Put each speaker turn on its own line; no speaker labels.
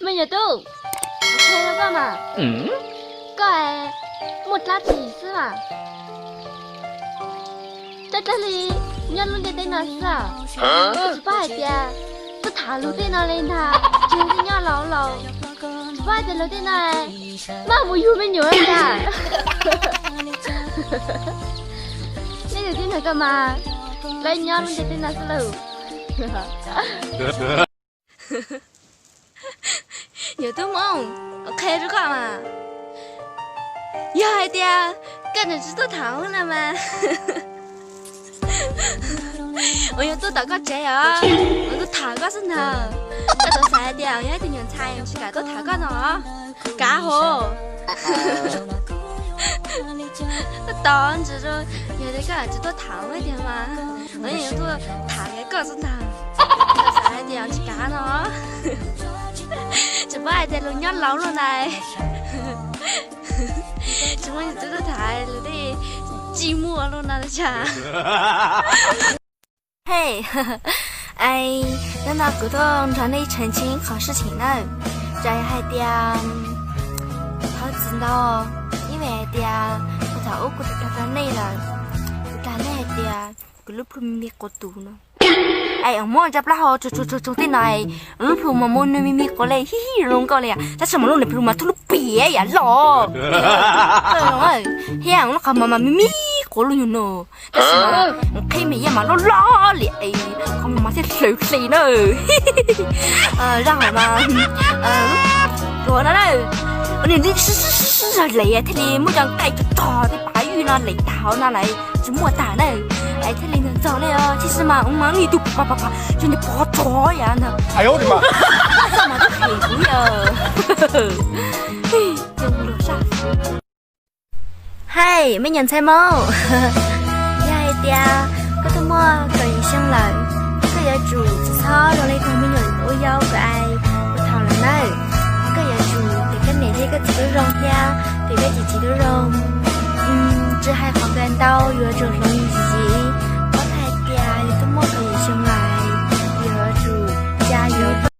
Mình nhớ tu. Ok nó cơ mà. Có ai một lá chỉ xưa à? Chắc chắn đi nhân luôn tên nó sao? Chỉ phải bia. Tôi thả luôn tên nó lên thà. Chưa thì nhau lâu lâu. Chỉ phải tên luôn tên này. Mà vui mình nhớ ra. Đây là tên nó cơ mà. Lấy nhau luôn tên nó sao?
nhớ tôi mong ok rồi cả mà giờ hai tia cái này tôi thảo nè mà ôi tôi đã có trẻ à tôi thảo có xin hả cái tôi sai tia nhớ tôi nhận sai chỉ cả tôi thảo có nó cá hồ tôi tón chỉ rồi nhớ đấy cả chỉ tôi thảo ấy tia mà ôi nhớ tôi thảo cái cơ xin hả tôi sai tia chỉ cá nó chúng ai thì luôn nhát lóng luôn này chúng mình tôi thấy là đi chi mua luôn này chả hey ai那那股东团队澄清好事情呢这还点好知道因为点我找我的团队了团队点个路不咪过度呢ai ông muốn chấp lá ho cho tên này lúc phụ mà muốn nuôi mimi có lẽ hi hi luôn có lẽ ta xem mà lúc này phụ mà thu lúc bể ya lọ rồi hiang nó cầm mà mimi có luôn nhở ta xem mà khi mà nó lo lẹ không mà sẽ sụt xì nữa ra hỏi mà rồi nó đây nên đi là lẹ thế này muốn chẳng tay cho to thì bả yu nó lẹ tháo nó lại chỉ mua tả này哎，这里能找了呀？其实嘛，我忙你都啪，就你跑错呀呢。
哎呦我的妈！
怎么都可以呀？嘿，真路上。嗨，没人猜猫。呀爹，我都摸可以上来，可以煮只炒用来同没人我要个爱，我讨了呢。可以煮，给个哪些个几个肉呀？给个几个肉。这还好感到有这容易。